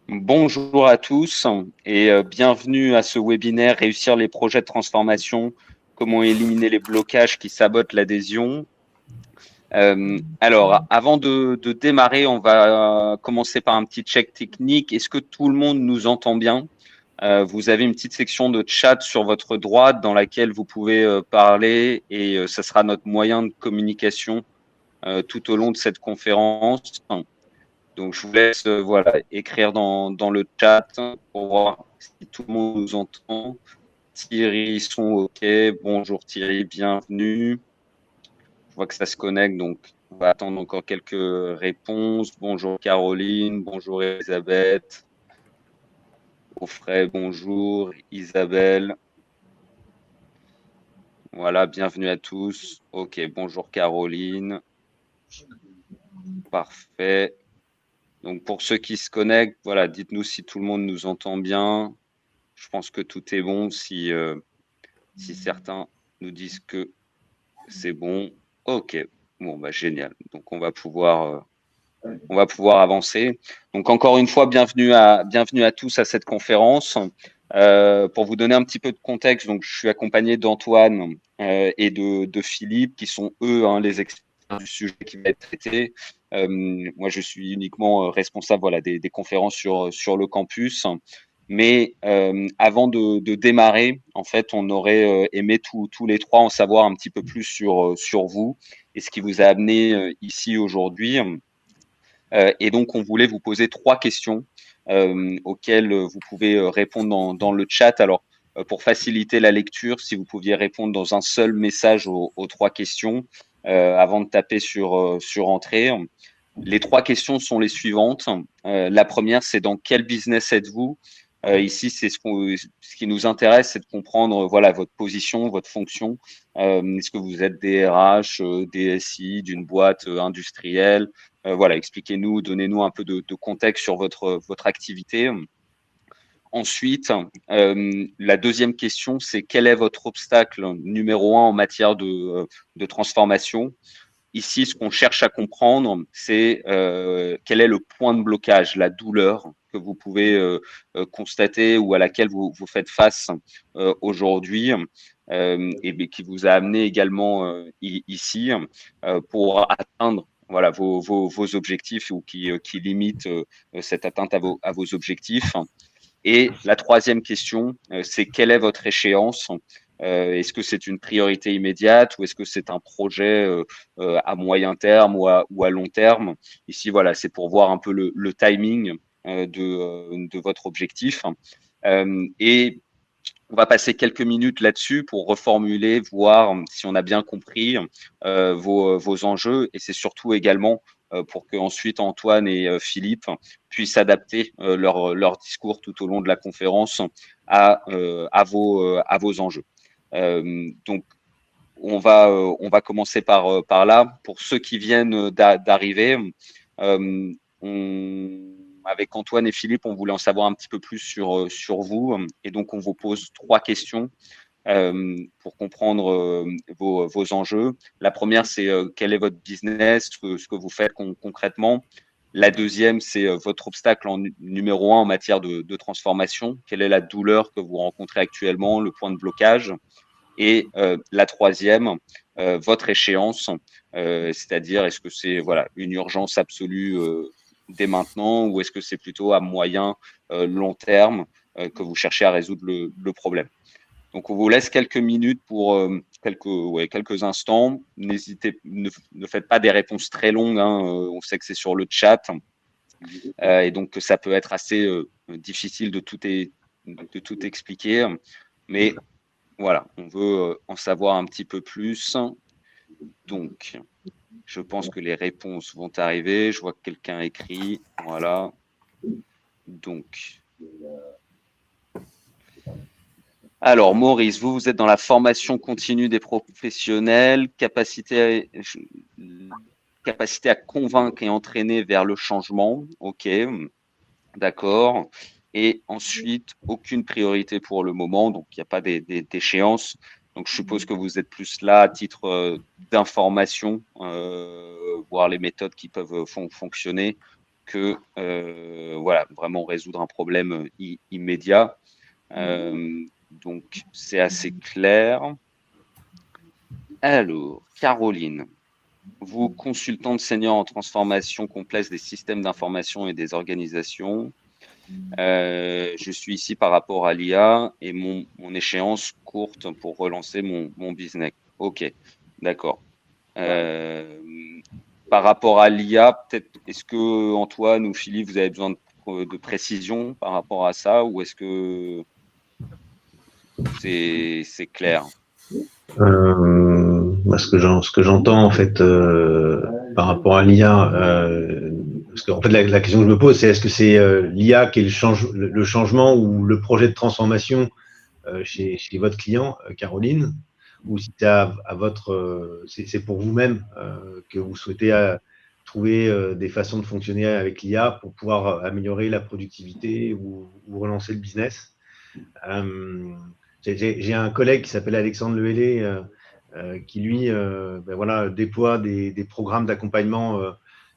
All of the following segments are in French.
Bonjour à tous et bienvenue à ce webinaire Réussir les projets de transformation, comment éliminer les blocages qui sabotent l'adhésion. Alors, avant de démarrer, on va commencer par un petit check technique. Est-ce que tout le monde nous entend bien? Vous avez une petite section de chat sur votre droite dans laquelle vous pouvez parler et ça sera notre moyen de communication tout au long de cette conférence. Donc, je vous laisse voilà, écrire dans le chat pour voir si tout le monde nous entend. Thierry, ils sont OK. Bonjour Thierry, bienvenue. Je vois que ça se connecte, donc on va attendre encore quelques réponses. Bonjour Caroline, bonjour Elisabeth. Geoffrey, bonjour. Isabelle, voilà, bienvenue à tous. OK, bonjour Caroline. Parfait. Donc, pour ceux qui se connectent, voilà, dites-nous si tout le monde nous entend bien. Je pense que tout est bon. Si certains nous disent que c'est bon, ok. Bon, bah génial. Donc on va pouvoir avancer. Donc encore une fois, bienvenue à tous à cette conférence. Pour vous donner un petit peu de contexte, donc je suis accompagné d'Antoine et de Philippe, qui sont eux les experts du sujet qui va être traité. Moi, je suis uniquement responsable voilà, des conférences sur le campus. Mais avant de démarrer, en fait, on aurait aimé tous les trois en savoir un petit peu plus sur vous et ce qui vous a amené ici aujourd'hui. Et donc, on voulait vous poser trois questions auxquelles vous pouvez répondre dans le chat. Alors, pour faciliter la lecture, si vous pouviez répondre dans un seul message aux trois questions avant de taper sur Entrée. Les trois questions sont les suivantes. La première, c'est dans quel business êtes-vous? Ici, c'est ce qui nous intéresse, c'est de comprendre voilà votre position, votre fonction. Est-ce que vous êtes DRH, DSI d'une boîte industrielle? Voilà, expliquez-nous, donnez-nous un peu de contexte sur votre activité. Ensuite, la deuxième question, c'est quel est votre obstacle numéro un en matière de transformation? Ici, ce qu'on cherche à comprendre, c'est quel est le point de blocage, la douleur que vous pouvez constater ou à laquelle vous faites face aujourd'hui et qui vous a amené également ici pour atteindre voilà, vos objectifs ou qui limitent cette atteinte à vos objectifs. Et la troisième question, c'est quelle est votre échéance? Est-ce que c'est une priorité immédiate ou est-ce que c'est un projet à moyen terme ou à long terme? Ici, voilà, c'est pour voir un peu le timing de votre objectif. Et on va passer quelques minutes là-dessus pour reformuler, voir si on a bien compris vos enjeux. Et c'est surtout également pour que ensuite Antoine et Philippe puissent adapter leur discours tout au long de la conférence à vos enjeux. Donc, on va commencer par là. Pour ceux qui viennent d'arriver, avec Antoine et Philippe, on voulait en savoir un petit peu plus sur vous. Et donc, on vous pose trois questions pour comprendre vos enjeux. La première, c'est quel est votre business, ce que vous faites concrètement. La deuxième, c'est votre obstacle numéro un en matière de transformation. Quelle est la douleur que vous rencontrez actuellement, le point de blocage? Et la troisième, votre échéance, c'est-à-dire est-ce que c'est voilà une urgence absolue dès maintenant ou est-ce que c'est plutôt à moyen, long terme que vous cherchez à résoudre le problème. Donc on vous laisse quelques minutes pour quelques instants. N'hésitez, ne faites pas des réponses très longues. Hein, on sait que c'est sur le chat et donc que ça peut être assez difficile de tout expliquer. Mais voilà, on veut en savoir un petit peu plus. Donc, je pense que les réponses vont arriver. Je vois que quelqu'un écrit. Voilà. Donc, alors, Maurice, vous êtes dans la formation continue des professionnels, capacité à convaincre et entraîner vers le changement. OK, d'accord. Et ensuite, aucune priorité pour le moment, donc il n'y a pas d'échéance. Donc, je suppose que vous êtes plus là à titre d'information, voir les méthodes qui peuvent fonctionner. que voilà, vraiment résoudre un problème immédiat. Donc, c'est assez clair. Alors, Caroline, vous, consultante senior en transformation complexe des systèmes d'information et des organisations. Je suis ici par rapport à l'IA et mon échéance courte pour relancer mon business. Ok, d'accord. Par rapport à l'IA, peut-être, est-ce que Antoine ou Philippe, vous avez besoin de précision par rapport à ça ou est-ce que c'est clair? Ce que j'entends en fait par rapport à l'IA, parce que en fait la question que je me pose, c'est est-ce que c'est l'IA qui est le changement ou le projet de transformation chez votre client, Caroline, ou si c'est à votre, c'est pour vous-même que vous souhaitez trouver des façons de fonctionner avec l'IA pour pouvoir améliorer la productivité ou relancer le business. J'ai un collègue qui s'appelle Alexandre Lehellé, qui lui voilà, déploie des programmes d'accompagnement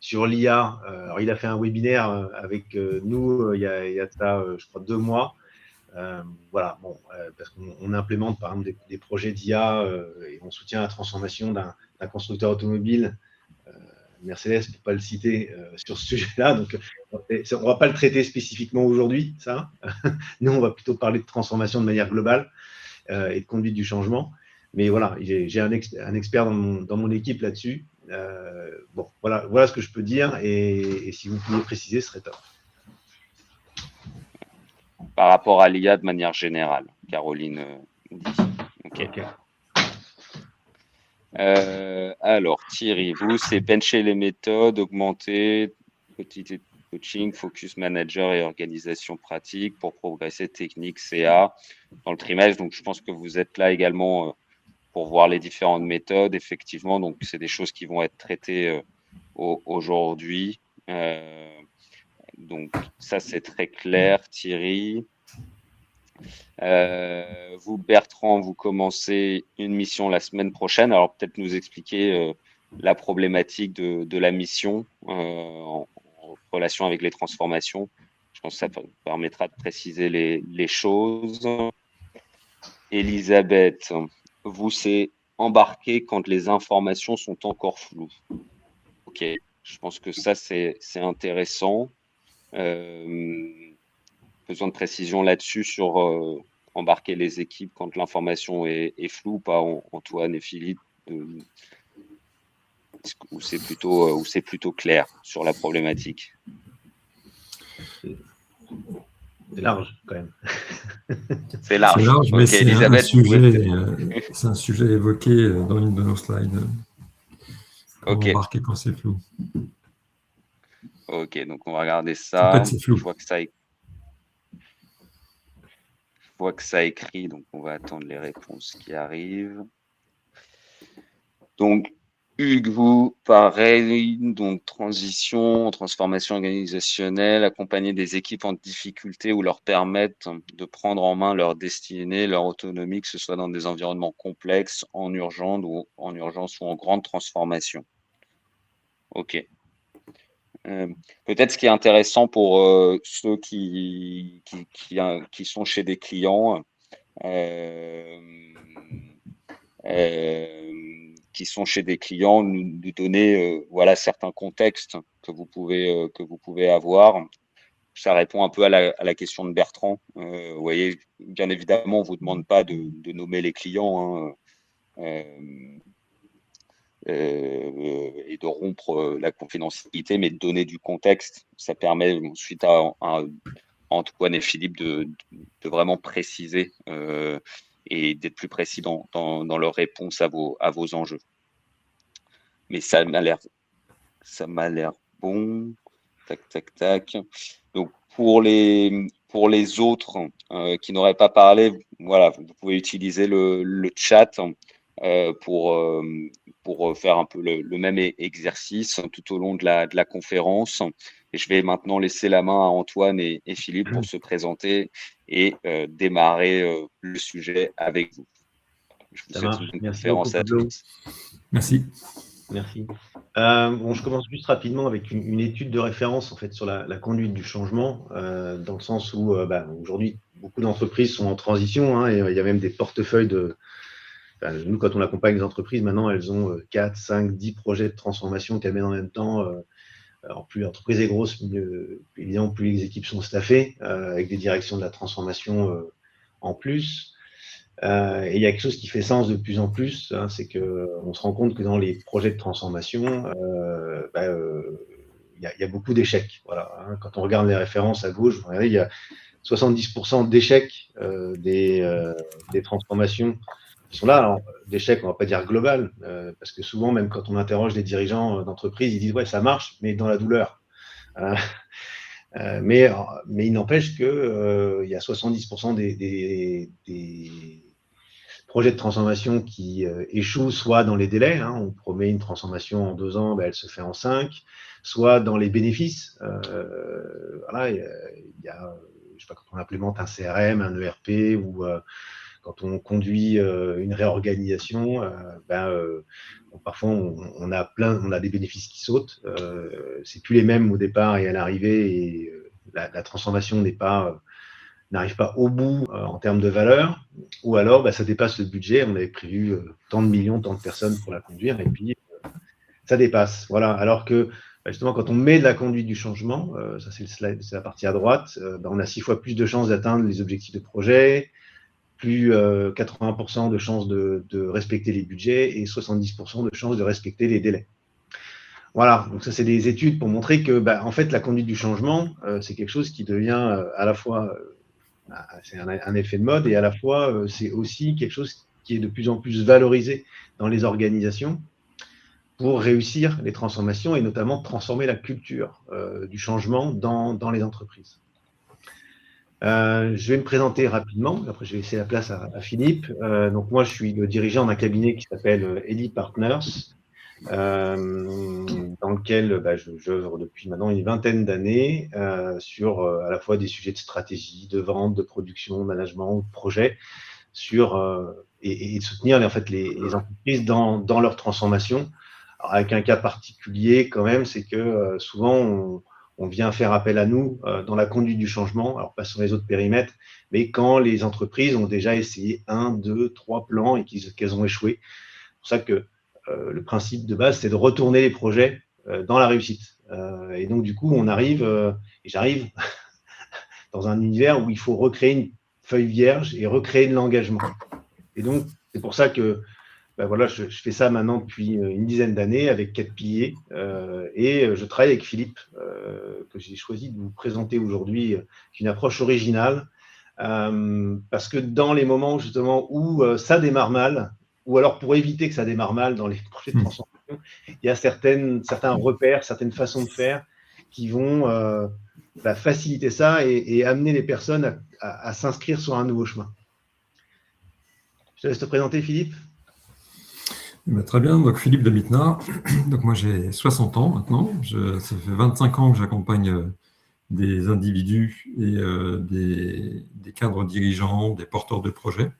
sur l'IA. Alors, il a fait un webinaire avec nous il y a ça, je crois, 2 mois. Voilà, bon, parce qu'on implémente par exemple des projets d'IA et on soutient la transformation d'un constructeur automobile, Mercedes, pour ne pas le citer, sur ce sujet-là. Donc, on ne va pas le traiter spécifiquement aujourd'hui, ça. Nous, on va plutôt parler de transformation de manière globale et de conduite du changement. Mais voilà, j'ai un expert dans mon équipe là-dessus. Bon, voilà ce que je peux dire. Et si vous pouviez préciser, ce serait top. Par rapport à l'IA de manière générale, Caroline dit. Ok. Alors, Thierry, vous, c'est bencher les méthodes, augmenter, petit coaching, focus manager et organisation pratique pour progresser technique CA dans le trimestre. Donc, je pense que vous êtes là également pour voir les différentes méthodes, effectivement. Donc, c'est des choses qui vont être traitées aujourd'hui. Donc, ça, c'est très clair, Thierry. Vous, Bertrand, vous commencez une mission la semaine prochaine. Alors, peut-être nous expliquer la problématique de la mission en relation avec les transformations. Je pense que ça permettra de préciser les choses. Elisabeth, vous, c'est embarquer quand les informations sont encore floues. Ok, je pense que ça, c'est intéressant. Besoin de précision là-dessus sur embarquer les équipes quand l'information est floue ou pas, Antoine et Philippe, ou c'est plutôt clair sur la problématique? C'est large quand même. C'est large. C'est large, mais Ok, Elisabeth, vous pouvez... c'est un sujet évoqué dans une de nos slides. Comment embarquer quand c'est flou. Ok, donc on va regarder En ça. fait, c'est flou. Je vois que ça écrit, donc on va attendre les réponses qui arrivent. Donc, Hugues, vous, pareil, donc transition, transformation organisationnelle, accompagner des équipes en difficulté ou leur permettre de prendre en main leur destinée, leur autonomie, que ce soit dans des environnements complexes, en urgence ou en grande transformation. Ok. Peut-être ce qui est intéressant pour ceux qui sont chez des clients, qui sont chez des clients, nous donner voilà certains contextes que vous pouvez avoir. Ça répond un peu à la question de Bertrand. Vous voyez, bien évidemment, on vous demande pas de nommer les clients et de rompre la confidentialité, mais de donner du contexte. Ça permet ensuite à Antoine et Philippe de vraiment préciser et d'être plus précis dans leur réponse à vos enjeux. Mais ça m'a l'air bon. Tac, tac, tac. Donc pour les autres qui n'auraient pas parlé, voilà, vous pouvez utiliser le chat pour faire un peu le même exercice tout au long de la conférence. Et je vais maintenant laisser la main à Antoine et Philippe pour se présenter et démarrer le sujet avec vous. Je vous Ça souhaite marche. une bonne Merci conférence beaucoup, à Pablo. tous. Merci. Merci. Bon, je commence juste rapidement avec une étude de référence en fait, sur la conduite du changement, dans le sens où aujourd'hui, beaucoup d'entreprises sont en transition, hein, et il y a même des portefeuilles de… nous, quand on accompagne les entreprises, maintenant, elles ont 4, 5, 10 projets de transformation qu'elles mènent en même temps. Alors, plus l'entreprise est grosse, évidemment, plus les équipes sont staffées, avec des directions de la transformation en plus. Et il y a quelque chose qui fait sens de plus en plus, hein, c'est qu'on se rend compte que dans les projets de transformation, il y a beaucoup d'échecs. Voilà, hein. Quand on regarde les références à gauche, vous regardez, il y a 70% d'échecs des transformations qui sont là. Alors, d'échecs, on ne va pas dire global, parce que souvent, même quand on interroge les dirigeants d'entreprise, ils disent ouais, ça marche, mais dans la douleur. Mais il n'empêche qu'il y a 70% des projets de transformation qui échouent, soit dans les délais, hein, on promet une transformation en 2 ans, elle se fait en 5, soit dans les bénéfices. Voilà, il y a, je sais pas, quand on implémente un CRM, un ERP, ou quand on conduit une réorganisation, parfois on a des bénéfices qui sautent. C'est plus les mêmes au départ et à l'arrivée, et la transformation n'arrive pas au bout en termes de valeur, ou alors ça dépasse le budget. On avait prévu tant de millions, tant de personnes pour la conduire, et puis ça dépasse. Voilà. Alors que justement, quand on met de la conduite du changement, ça c'est la partie à droite, on a 6 fois plus de chances d'atteindre les objectifs de projet, plus 80% de chances de respecter les budgets et 70% de chances de respecter les délais. Voilà, donc ça c'est des études pour montrer que en fait la conduite du changement, c'est quelque chose qui devient à la fois c'est un effet de mode, et à la fois c'est aussi quelque chose qui est de plus en plus valorisé dans les organisations pour réussir les transformations, et notamment transformer la culture du changement dans les entreprises. Je vais me présenter rapidement, après je vais laisser la place à Philippe. Donc moi je suis le dirigeant d'un cabinet qui s'appelle Elite Partners, dans lequel j'œuvre depuis maintenant une 20aine d'années sur à la fois des sujets de stratégie, de vente, de production, de management, de projet, et de soutenir en fait les entreprises dans leur transformation. Alors, avec un cas particulier quand même, c'est que souvent on vient faire appel à nous dans la conduite du changement, alors pas sur les autres périmètres, mais quand les entreprises ont déjà essayé 1, 2, 3 plans et qu'elles ont échoué. C'est pour ça que le principe de base, c'est de retourner les projets dans la réussite. Et donc, du coup, j'arrive dans un univers où il faut recréer une feuille vierge et recréer de l'engagement. Et donc, c'est pour ça que voilà, je fais ça maintenant depuis une dizaine d'années avec 4 piliers, et je travaille avec Philippe, que j'ai choisi de vous présenter aujourd'hui, une approche originale, parce que dans les moments justement où ça démarre mal, ou alors pour éviter que ça démarre mal dans les projets de transformation, il y a certains repères, certaines façons de faire qui vont faciliter ça et amener les personnes à s'inscrire sur un nouveau chemin. Je te laisse te présenter, Philippe. Très bien, donc Philippe de Mittenard. Donc moi j'ai 60 ans maintenant, ça fait 25 ans que j'accompagne des individus et des cadres dirigeants, des porteurs de projets.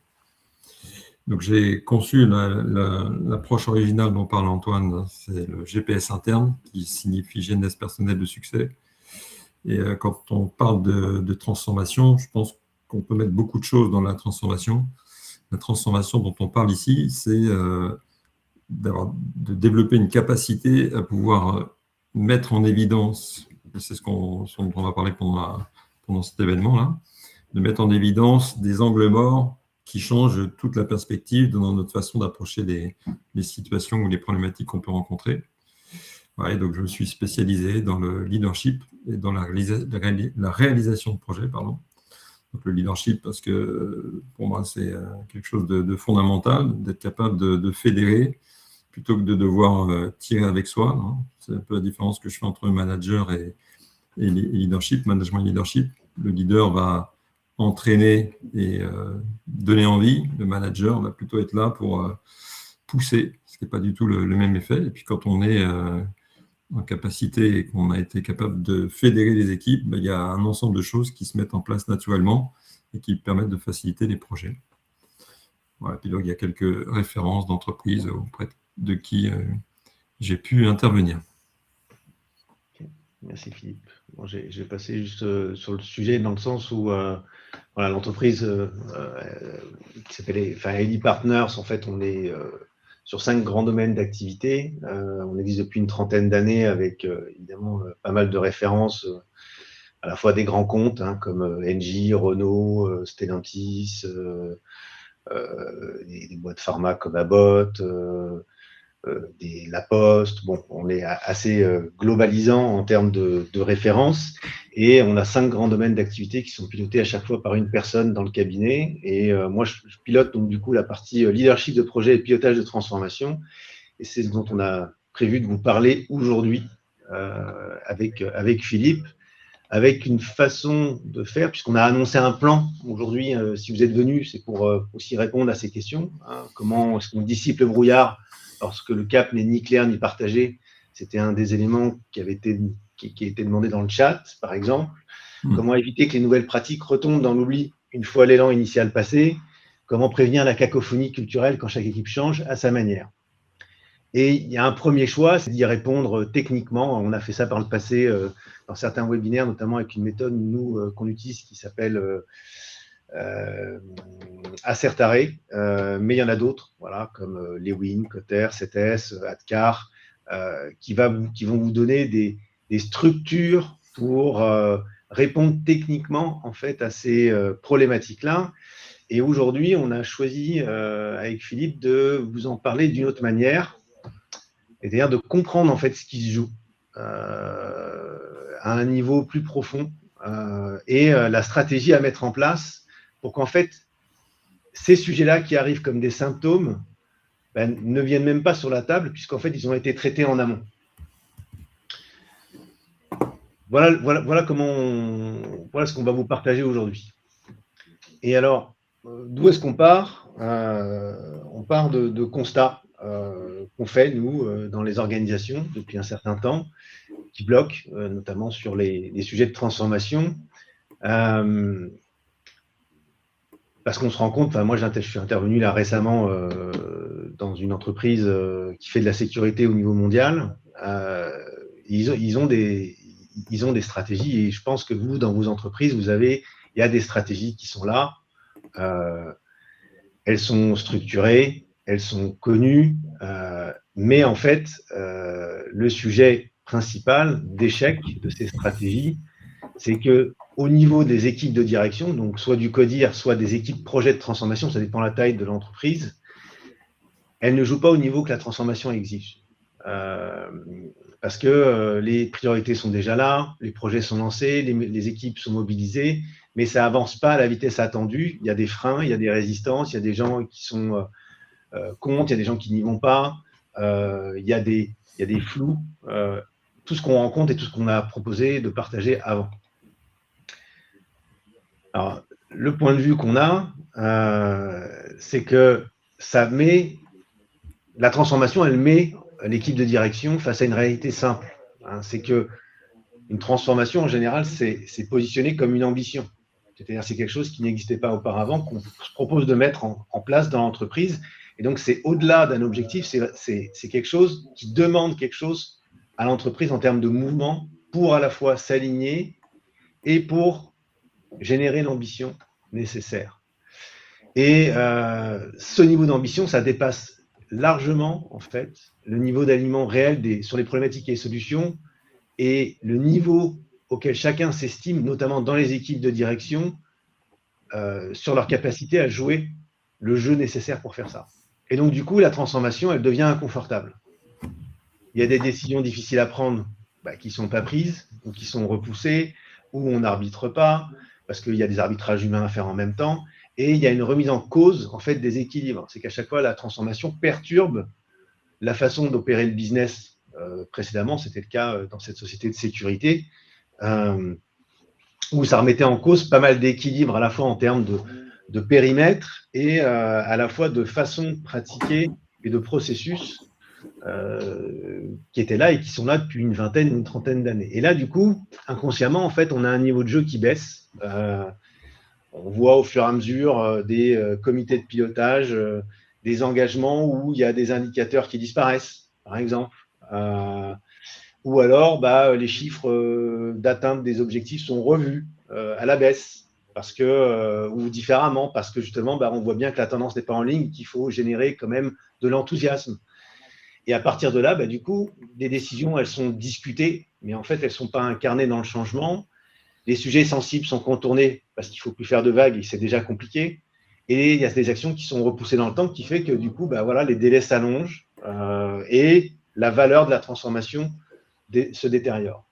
Donc j'ai conçu l'approche originale dont parle Antoine, c'est le GPS interne, qui signifie Genèse personnelle de succès. Et quand on parle de transformation, je pense qu'on peut mettre beaucoup de choses dans la transformation. La transformation dont on parle ici, c'est de développer une capacité à pouvoir mettre en évidence, et c'est ce dont on va parler pendant cet événement-là, de mettre en évidence des angles morts qui changent toute la perspective dans notre façon d'approcher les situations ou les problématiques qu'on peut rencontrer. Ouais, donc je me suis spécialisé dans le leadership et dans la réalisation de projets, pardon. Donc le leadership, parce que pour moi, c'est quelque chose de fondamental, d'être capable de fédérer plutôt que de devoir tirer avec soi. Hein. C'est un peu la différence que je fais entre manager et leadership, management et leadership. Le leader va entraîner et donner envie. Le manager va plutôt être là pour pousser, ce qui n'est pas du tout le même effet. Et puis quand on est en capacité et qu'on a été capable de fédérer les équipes, il y a un ensemble de choses qui se mettent en place naturellement et qui permettent de faciliter les projets. Voilà. Puis donc, il y a quelques références d'entreprises auprès de qui j'ai pu intervenir. Merci Philippe. Bon, j'ai passé juste sur le sujet dans le sens où voilà, l'entreprise qui s'appelle Elite Partners, en fait, on est sur 5 grands domaines d'activité. On existe depuis une trentaine d'années avec évidemment pas mal de références, à la fois des grands comptes comme Engie, Renault, Stellantis, des boîtes pharma comme Abbott, La Poste. Bon, on est assez globalisant en termes de références et on a 5 grands domaines d'activité qui sont pilotés à chaque fois par une personne dans le cabinet. Et moi, je pilote donc du coup la partie leadership de projet et pilotage de transformation. Et c'est ce dont on a prévu de vous parler aujourd'hui avec Philippe, avec une façon de faire, puisqu'on a annoncé un plan aujourd'hui. Si vous êtes venus, c'est pour aussi répondre à ces questions. Comment est-ce qu'on dissipe le brouillard lorsque le cap n'est ni clair ni partagé? C'était un des éléments qui a été demandé dans le chat, par exemple. Comment éviter que les nouvelles pratiques retombent dans l'oubli une fois l'élan initial passé? Comment prévenir la cacophonie culturelle quand chaque équipe change à sa manière? Et il y a un premier choix, c'est d'y répondre techniquement. On a fait ça par le passé dans certains webinaires, notamment avec une méthode qu'on utilise qui s'appelle Acertare, mais il y en a d'autres, voilà, comme Lewin, Cotter, CTS, Adcar, qui vont vous donner des structures pour répondre techniquement en fait à ces problématiques-là. Et aujourd'hui, on a choisi avec Philippe de vous en parler d'une autre manière, c'est-à-dire de comprendre en fait ce qui se joue à un niveau plus profond et la stratégie à mettre en place pour qu'en fait ces sujets-là qui arrivent comme des symptômes ne viennent même pas sur la table puisqu'en fait ils ont été traités en amont. Voilà ce qu'on va vous partager aujourd'hui. Et alors, d'où est-ce qu'on part? On part de constats qu'on fait, nous, dans les organisations depuis un certain temps, qui bloquent, notamment sur les sujets de transformation. Parce qu'on se rend compte, moi je suis intervenu là récemment dans une entreprise qui fait de la sécurité au niveau mondial. Ils ont des stratégies et je pense que vous, dans vos entreprises, il y a des stratégies qui sont là. Elles sont structurées, elles sont connues, mais en fait, le sujet principal d'échec de ces stratégies, c'est qu'au niveau des équipes de direction, donc soit du CODIR, soit des équipes projet de transformation, ça dépend de la taille de l'entreprise, elles ne jouent pas au niveau que la transformation exige. Parce que les priorités sont déjà là, les projets sont lancés, les équipes sont mobilisées, mais ça n'avance pas à la vitesse attendue. Il y a des freins, il y a des résistances, il y a des gens qui sont contre, il y a des gens qui n'y vont pas, il y a des flous, tout ce qu'on rencontre et tout ce qu'on a proposé de partager avant. Alors, le point de vue qu'on a, c'est que la transformation, elle met l'équipe de direction face à une réalité simple. C'est que une transformation, en général, c'est positionné comme une ambition. C'est-à-dire c'est quelque chose qui n'existait pas auparavant, qu'on se propose de mettre en place dans l'entreprise. Et donc, c'est au-delà d'un objectif, c'est quelque chose qui demande quelque chose à l'entreprise en termes de mouvement pour à la fois s'aligner et pour générer l'ambition nécessaire. Et ce niveau d'ambition, ça dépasse largement, en fait, le niveau d'alignement réel sur les problématiques et les solutions et le niveau auquel chacun s'estime, notamment dans les équipes de direction, sur leur capacité à jouer le jeu nécessaire pour faire ça. Et donc, du coup, la transformation, elle devient inconfortable. Il y a des décisions difficiles à prendre qui ne sont pas prises, ou qui sont repoussées, ou on n'arbitre pas, parce qu'il y a des arbitrages humains à faire en même temps, et il y a une remise en cause, en fait, des équilibres. C'est qu'à chaque fois, la transformation perturbe la façon d'opérer le business. Précédemment, c'était le cas dans cette société de sécurité, où ça remettait en cause pas mal d'équilibres, à la fois en termes de périmètre et à la fois de façon de pratiquer et de processus qui étaient là et qui sont là depuis une vingtaine, une trentaine d'années. Et là, du coup, inconsciemment, en fait, on a un niveau de jeu qui baisse. On voit au fur et à mesure des comités de pilotage, des engagements où il y a des indicateurs qui disparaissent, par exemple. ou alors les chiffres d'atteinte des objectifs sont revus à la baisse, ou différemment, parce que justement, on voit bien que la tendance n'est pas en ligne, qu'il faut générer quand même de l'enthousiasme. Et à partir de là, du coup, les décisions, elles sont discutées, mais en fait, elles ne sont pas incarnées dans le changement. Les sujets sensibles sont contournés parce qu'il ne faut plus faire de vagues et c'est déjà compliqué. Et il y a des actions qui sont repoussées dans le temps, qui fait que du coup, les délais s'allongent et la valeur de la transformation se détériore.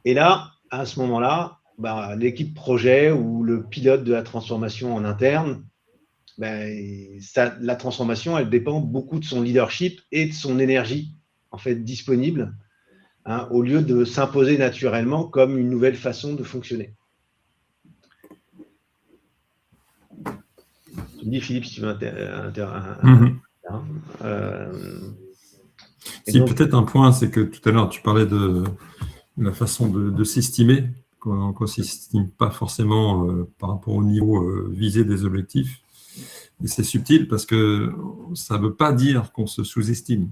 Et là, à ce moment-là, l'équipe projet ou le pilote de la transformation en interne, la transformation, elle dépend beaucoup de son leadership et de son énergie en fait disponible, au lieu de s'imposer naturellement comme une nouvelle façon de fonctionner. Tu me dis, Philippe, si tu veux peut-être un point, c'est que tout à l'heure, tu parlais de la façon de s'estimer, qu'on ne s'estime pas forcément par rapport au niveau visé des objectifs. Et c'est subtil parce que ça ne veut pas dire qu'on se sous-estime.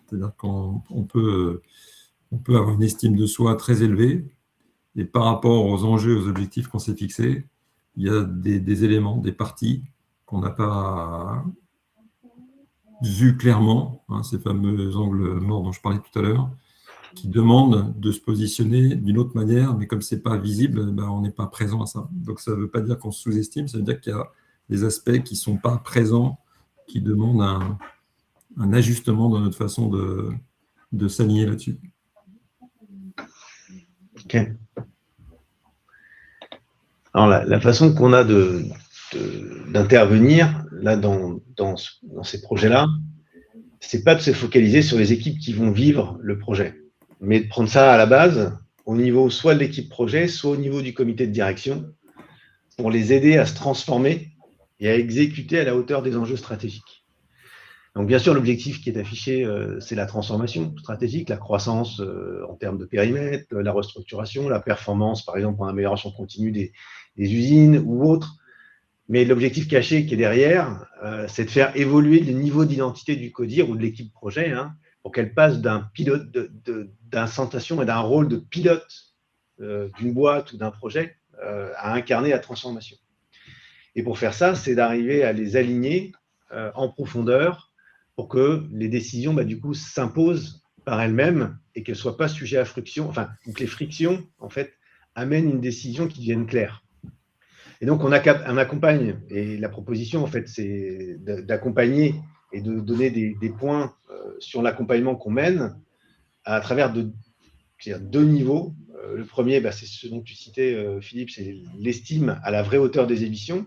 C'est-à-dire qu'on peut avoir une estime de soi très élevée et par rapport aux enjeux, aux objectifs qu'on s'est fixés, il y a des éléments, des parties qu'on n'a pas vus clairement, ces fameux angles morts dont je parlais tout à l'heure, qui demandent de se positionner d'une autre manière, mais comme ce n'est pas visible, on n'est pas présent à ça. Donc ça ne veut pas dire qu'on se sous-estime, ça veut dire qu'il y a des aspects qui ne sont pas présents, qui demandent un ajustement dans notre façon de s'aligner là-dessus. Ok. Alors, la façon qu'on a d'intervenir là dans ces projets-là, c'est pas de se focaliser sur les équipes qui vont vivre le projet, mais de prendre ça à la base, au niveau soit de l'équipe projet, soit au niveau du comité de direction, pour les aider à se transformer et à exécuter à la hauteur des enjeux stratégiques. Donc, bien sûr, l'objectif qui est affiché, c'est la transformation stratégique, la croissance en termes de périmètre, la restructuration, la performance, par exemple, en amélioration continue des usines ou autres. Mais l'objectif caché qui est derrière, c'est de faire évoluer le niveau d'identité du CODIR ou de l'équipe projet, pour qu'elle passe d'un pilote, d'une sensation et d'un rôle de pilote d'une boîte ou d'un projet à incarner la transformation. Et pour faire ça, c'est d'arriver à les aligner en profondeur pour que les décisions, du coup, s'imposent par elles-mêmes et qu'elles ne soient pas sujets à friction, ou que les frictions, en fait, amènent une décision qui devienne claire. Et donc, on accompagne, et la proposition, en fait, c'est d'accompagner et de donner des points sur l'accompagnement qu'on mène à travers deux niveaux. Le premier, c'est ce dont tu citais, Philippe, c'est l'estime à la vraie hauteur des émissions,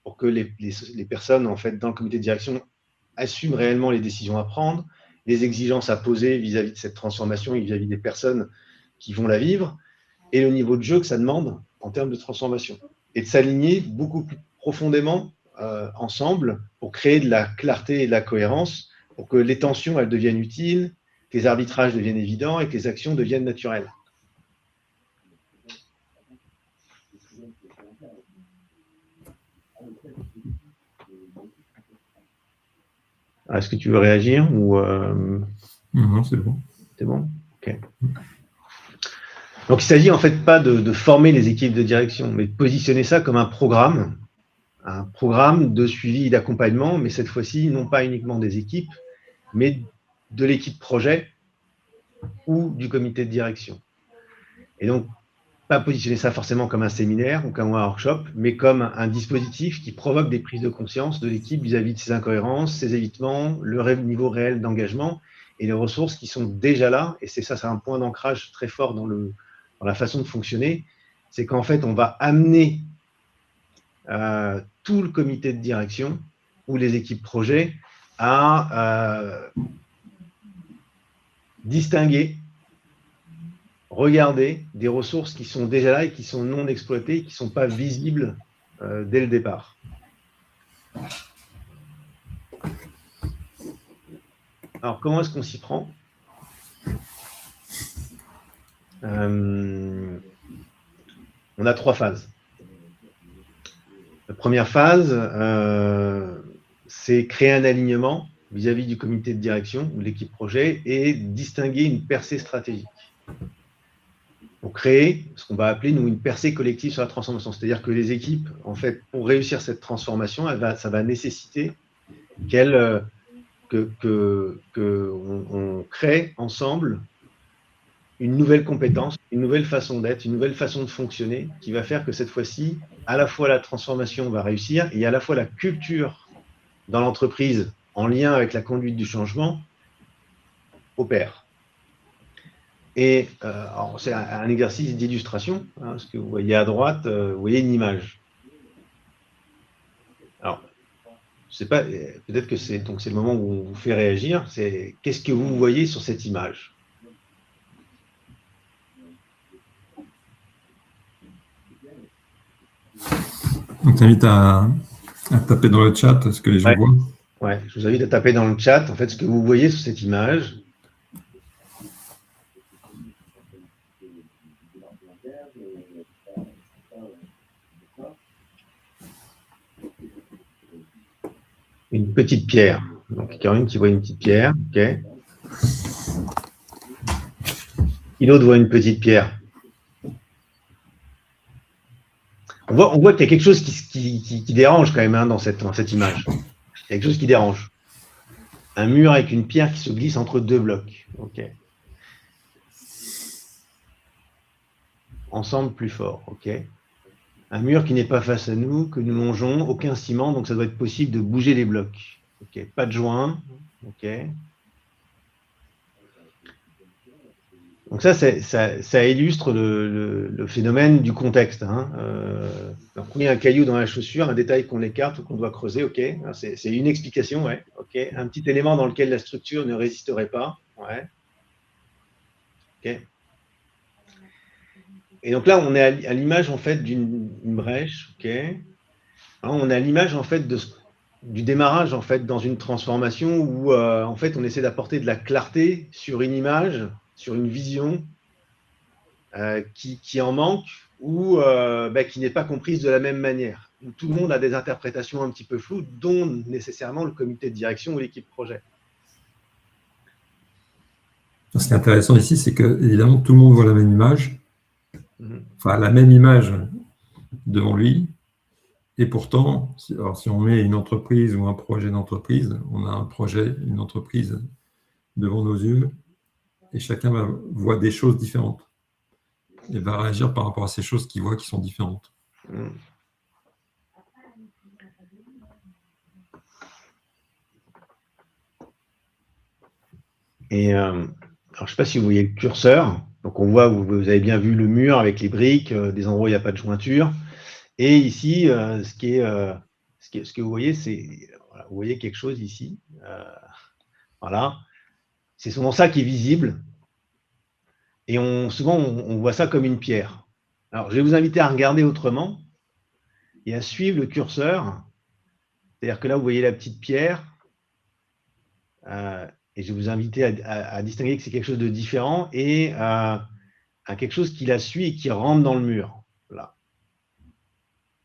pour que les personnes, en fait, dans le comité de direction assument réellement les décisions à prendre, les exigences à poser vis-à-vis de cette transformation et vis-à-vis des personnes qui vont la vivre, et le niveau de jeu que ça demande en termes de transformation. Et de s'aligner beaucoup plus profondément ensemble pour créer de la clarté et de la cohérence, pour que les tensions, elles deviennent utiles, que les arbitrages deviennent évidents et que les actions deviennent naturelles. Est-ce que tu veux réagir ou Non, c'est bon. C'est bon. Ok. Donc, il ne s'agit en fait pas de former les équipes de direction, mais de positionner ça comme un programme de suivi et d'accompagnement, mais cette fois-ci, non pas uniquement des équipes, mais de l'équipe projet ou du comité de direction. Et donc, pas positionner ça forcément comme un séminaire ou comme un workshop, mais comme un dispositif qui provoque des prises de conscience de l'équipe vis-à-vis de ses incohérences, ses évitements, le niveau réel d'engagement et les ressources qui sont déjà là. Et c'est un point d'ancrage très fort dans la façon de fonctionner. C'est qu'en fait, on va amener tout le comité de direction ou les équipes projet à distinguer, regarder des ressources qui sont déjà là et qui sont non exploitées, qui ne sont pas visibles dès le départ. Alors, comment est-ce qu'on s'y prend ? On a 3 phases. La première phase, c'est créer un alignement vis-à-vis du comité de direction ou de l'équipe projet et distinguer une percée stratégique. Pour créer ce qu'on va appeler, nous, une percée collective sur la transformation. C'est-à-dire que les équipes, en fait, pour réussir cette transformation, ça va nécessiter qu'on crée ensemble une nouvelle compétence, une nouvelle façon d'être, une nouvelle façon de fonctionner qui va faire que cette fois-ci, à la fois la transformation va réussir et à la fois la culture dans l'entreprise en lien avec la conduite du changement opère. Et c'est un exercice d'illustration. Hein, ce que vous voyez à droite, vous voyez une image. Alors, je sais pas, peut-être que c'est le moment où on vous fait réagir. C'est qu'est-ce que vous voyez sur cette image? On t'invite à taper dans le chat ce que les gens voient. Ouais, je vous invite à taper dans le chat en fait ce que vous voyez sur cette image. Une petite pierre. Donc, Caroline qui voit une petite pierre. OK. Qui d'autre voit une petite pierre? On voit qu'il y a quelque chose qui dérange quand même hein, dans cette image. Il y a quelque chose qui dérange. Un mur avec une pierre qui se glisse entre deux blocs. OK. Ensemble plus fort. OK. Un mur qui n'est pas face à nous, que nous longeons, aucun ciment, donc ça doit être possible de bouger les blocs. OK. Pas de joint. OK. Donc ça illustre le phénomène du contexte. Hein. Donc il y a un caillou dans la chaussure, un détail qu'on écarte ou qu'on doit creuser, ok. C'est une explication, ouais. Ok. Un petit élément dans lequel la structure ne résisterait pas, ouais. Ok. Et donc là, on est à l'image en fait d'une brèche, ok. Alors, on est à l'image en fait du démarrage en fait dans une transformation où en fait on essaie d'apporter de la clarté sur une image, sur une vision. Qui en manque ou qui n'est pas comprise de la même manière. Tout le monde a des interprétations un petit peu floues, dont nécessairement le comité de direction ou l'équipe projet. Ce qui est intéressant ici, c'est que évidemment tout le monde voit la même image, enfin la même image devant lui, et pourtant, si on met une entreprise ou un projet d'entreprise, on a un projet, une entreprise devant nos yeux, et chacun voit des choses différentes. Et va réagir par rapport à ces choses qu'il voit qui sont différentes. Et alors, je ne sais pas si vous voyez le curseur. Donc, on voit, vous avez bien vu le mur avec les briques, des endroits où il n'y a pas de jointure. Et ici, ce que vous voyez, c'est, voilà, vous voyez quelque chose ici. Voilà. C'est souvent ça qui est visible. Et souvent, on voit ça comme une pierre. Alors, je vais vous inviter à regarder autrement et à suivre le curseur. C'est-à-dire que là, vous voyez la petite pierre. Et je vais vous inviter à distinguer que c'est quelque chose de différent et à quelque chose qui la suit et qui rentre dans le mur. Là.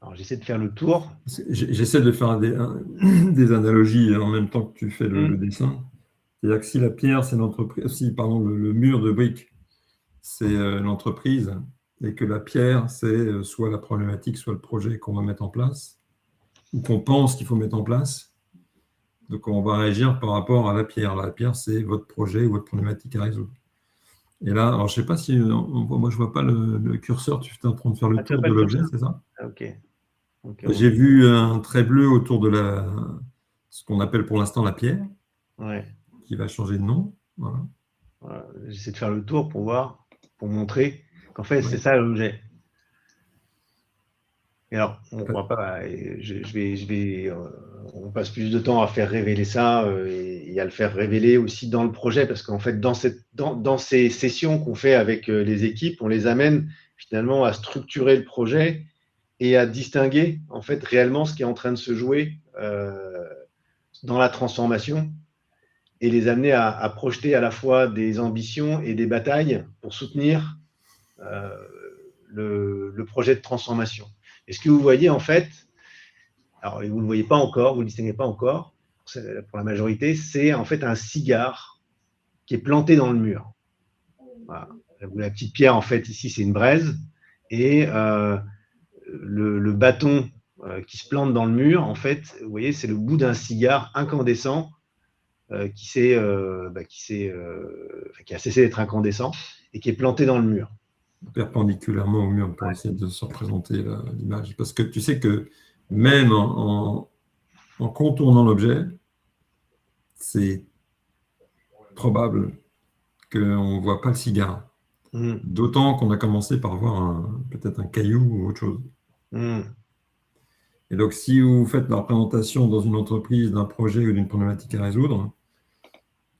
Alors, j'essaie de faire le tour. J'essaie de faire des analogies en même temps que tu fais le dessin. C'est-à-dire que si la pierre, c'est l'entreprise, le mur de briques, c'est l'entreprise, et que la pierre, c'est soit la problématique, soit le projet qu'on va mettre en place, ou qu'on pense qu'il faut mettre en place. Donc, on va réagir par rapport à la pierre. La pierre, c'est votre projet ou votre problématique à résoudre. Et là, alors, je ne sais pas si... moi, je ne vois pas le curseur. Tu es en train de faire le tour de l'objet, c'est ça? OK. J'ai vu un trait bleu autour de ce qu'on appelle pour l'instant la pierre, qui va changer de nom. Voilà. J'essaie de faire le tour pour voir, pour montrer qu'en fait, c'est ça l'objet. Et alors, on va pas, on passe plus de temps à faire révéler ça et à le faire révéler aussi dans le projet, parce qu'en fait, dans ces sessions qu'on fait avec les équipes, on les amène finalement à structurer le projet et à distinguer en fait réellement ce qui est en train de se jouer dans la transformation et les amener à projeter à la fois des ambitions et des batailles pour soutenir le projet de transformation. Et ce que vous voyez, en fait, alors vous ne le voyez pas encore, vous ne le distinguez pas encore, pour la majorité, c'est en fait un cigare qui est planté dans le mur. Voilà. La petite pierre, en fait, ici, c'est une braise. Et le bâton qui se plante dans le mur, en fait, vous voyez, c'est le bout d'un cigare incandescent qui a cessé d'être incandescent et qui est planté dans le mur. Perpendiculairement au mur pour essayer de se représenter l'image. Parce que tu sais que même en contournant l'objet, c'est probable qu'on ne voit pas le cigare. D'autant qu'on a commencé par voir peut-être un caillou ou autre chose. Et donc, si vous faites la représentation dans une entreprise d'un projet ou d'une problématique à résoudre,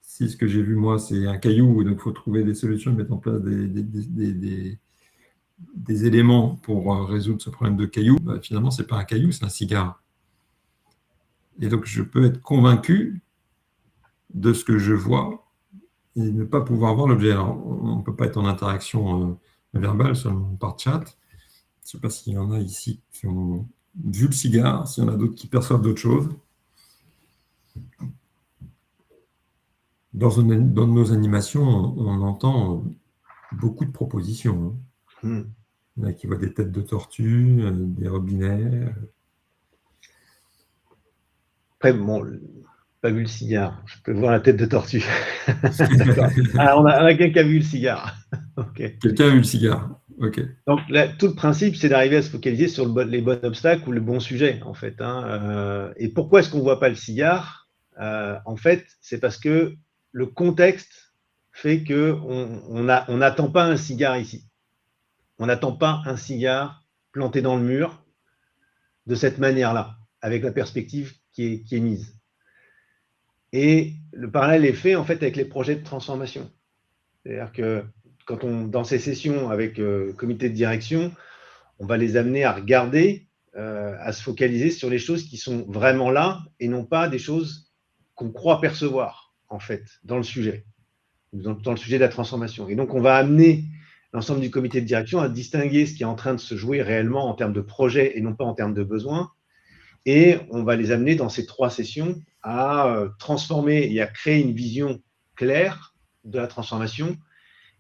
si ce que j'ai vu moi, c'est un caillou, donc il faut trouver des solutions, mettre en place des éléments pour résoudre ce problème de caillou, bah, finalement, ce n'est pas un caillou, c'est un cigare. Et donc, je peux être convaincu de ce que je vois et ne pas pouvoir voir l'objet. Alors, on ne peut pas être en interaction verbale, seulement par chat. Je ne sais pas s'il y en a ici qui ont vu le cigare, s'il y en a d'autres qui perçoivent d'autres choses. Dans nos animations, on entend beaucoup de propositions. Il y en a qui voient des têtes de tortues, des robinets. Après, bon, pas vu le cigare. Je peux voir la tête de tortue. Ah, on a quelqu'un qui a vu le cigare. Okay. Quelqu'un a vu le cigare. Okay. Donc, là, tout le principe, c'est d'arriver à se focaliser sur les bons obstacles ou le bon sujet, en fait. Et pourquoi est-ce qu'on ne voit pas le cigare? En fait, c'est parce que le contexte fait qu'on n'attend pas un cigare ici. On n'attend pas un cigare planté dans le mur de cette manière-là, avec la perspective qui est mise. Et le parallèle est fait, en fait, avec les projets de transformation. C'est-à-dire que dans ces sessions avec comité de direction, on va les amener à regarder, à se focaliser sur les choses qui sont vraiment là et non pas des choses qu'on croit percevoir, en fait, dans le sujet, dans le sujet de la transformation. Et donc, on va amener l'ensemble du comité de direction à distinguer ce qui est en train de se jouer réellement en termes de projet et non pas en termes de besoins. Et on va les amener dans ces 3 sessions à transformer et à créer une vision claire de la transformation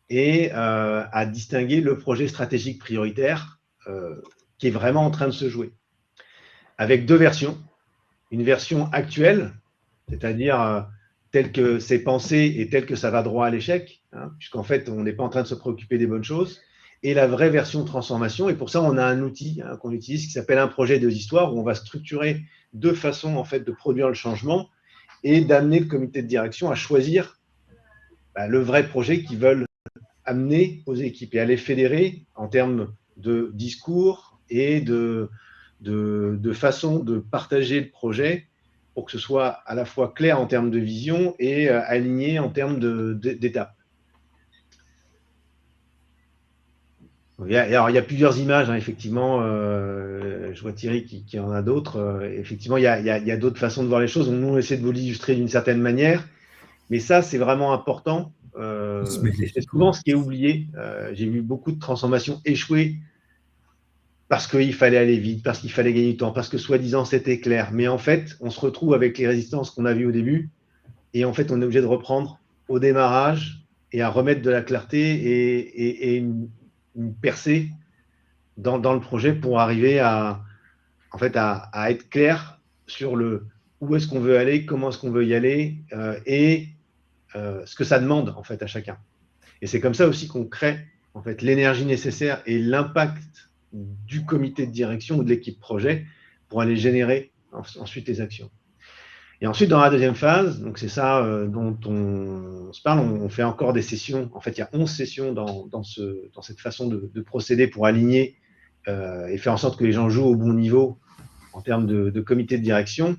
et à distinguer le projet stratégique prioritaire qui est vraiment en train de se jouer. Avec 2 versions. Une version actuelle, c'est-à-dire telle que c'est pensé et telle que ça va droit à l'échec, puisqu'en fait, on n'est pas en train de se préoccuper des bonnes choses, et la vraie version de transformation. Et pour ça, on a un outil qu'on utilise qui s'appelle un projet 2 histoires, où on va structurer 2 façons en fait, de produire le changement et d'amener le comité de direction à choisir le vrai projet qu'ils veulent amener aux équipes et à les fédérer en termes de discours et de façon de partager le projet pour que ce soit à la fois clair en termes de vision et aligné en termes d'étapes. Il y a plusieurs images, effectivement. Je vois Thierry qui en a d'autres. Effectivement, il y a d'autres façons de voir les choses. Nous, on essaie de vous l'illustrer d'une certaine manière. Mais ça, c'est vraiment important. C'est souvent ce qui est oublié. J'ai vu beaucoup de transformations échouer parce qu'il fallait aller vite, parce qu'il fallait gagner du temps, parce que soi-disant, c'était clair. Mais en fait, on se retrouve avec les résistances qu'on a vues au début. Et en fait, on est obligé de reprendre au démarrage et à remettre de la clarté et une percée dans le projet pour arriver à être clair sur où est-ce qu'on veut aller, comment est-ce qu'on veut y aller et ce que ça demande en fait à chacun. Et c'est comme ça aussi qu'on crée en fait l'énergie nécessaire et l'impact du comité de direction ou de l'équipe projet pour aller générer ensuite les actions. Et ensuite, dans la deuxième phase, donc c'est ça dont on se parle, on fait encore des sessions. En fait, il y a 11 sessions dans cette façon de procéder pour aligner et faire en sorte que les gens jouent au bon niveau en termes de comité de direction.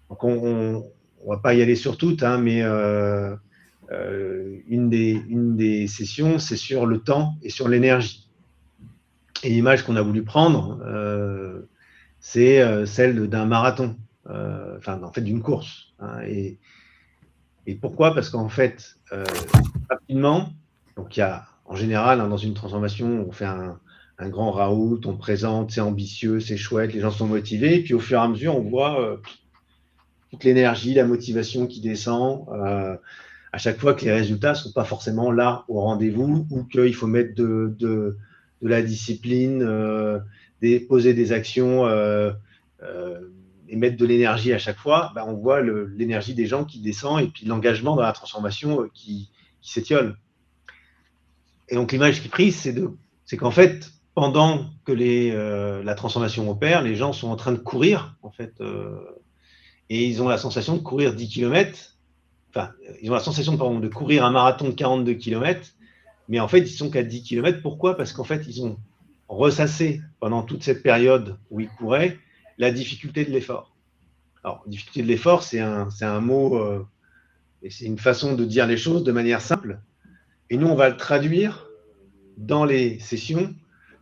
Donc, on ne va pas y aller sur toutes, mais une des sessions, c'est sur le temps et sur l'énergie. Et l'image qu'on a voulu prendre, c'est celle d'un marathon, en fait d'une course. Et pourquoi? Parce qu'en fait, rapidement, donc il y a en général dans une transformation, on fait un grand raout, on présente, c'est ambitieux, c'est chouette, les gens sont motivés, et puis au fur et à mesure, on voit toute l'énergie, la motivation qui descend à chaque fois que les résultats ne sont pas forcément là au rendez-vous ou qu'il faut mettre de la discipline, poser des actions et mettre de l'énergie à chaque fois, on voit l'énergie des gens qui descend et puis l'engagement dans la transformation qui s'étiole. Et donc l'image qui est prise, c'est qu'en fait, pendant que la transformation opère, les gens sont en train de courir, en fait, et ils ont la sensation de courir 10 km. Enfin, ils ont la sensation pardon, de courir un marathon de 42 km, mais en fait, ils sont qu'à 10 km. Pourquoi? Parce qu'en fait, ils ont ressassé pendant toute cette période où ils couraient la difficulté de l'effort. Alors, difficulté de l'effort, c'est un mot, et c'est une façon de dire les choses de manière simple. Et nous, on va le traduire dans les sessions,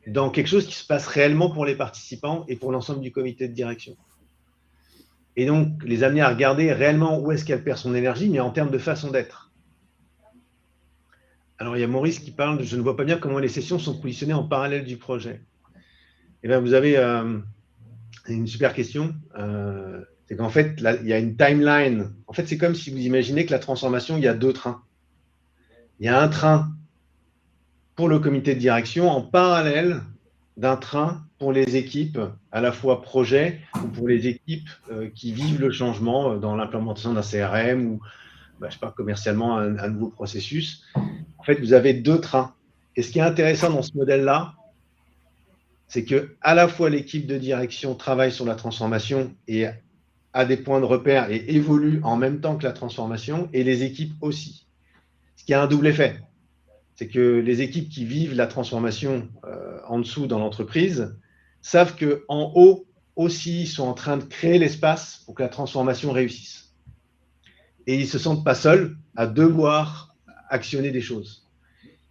dans quelque chose qui se passe réellement pour les participants et pour l'ensemble du comité de direction. Et donc, les amener à regarder réellement où est-ce qu'elle perd son énergie, mais en termes de façon d'être. Alors, il y a Maurice qui parle de « Je ne vois pas bien comment les sessions sont positionnées en parallèle du projet ». Eh bien, vous avez une super question. C'est qu'en fait, là, il y a une timeline. En fait, c'est comme si vous imaginez que la transformation, il y a deux trains. Il y a un train pour le comité de direction en parallèle d'un train pour les équipes, à la fois projet ou pour les équipes qui vivent le changement dans l'implémentation d'un CRM ou, je sais pas, commercialement un nouveau processus. En fait, vous avez deux trains. Et ce qui est intéressant dans ce modèle-là, c'est que à la fois l'équipe de direction travaille sur la transformation et a des points de repère et évolue en même temps que la transformation, et les équipes aussi. Ce qui a un double effet. C'est que les équipes qui vivent la transformation en dessous dans l'entreprise savent qu'en haut aussi, ils sont en train de créer l'espace pour que la transformation réussisse. Et ils ne se sentent pas seuls à devoir actionner des choses.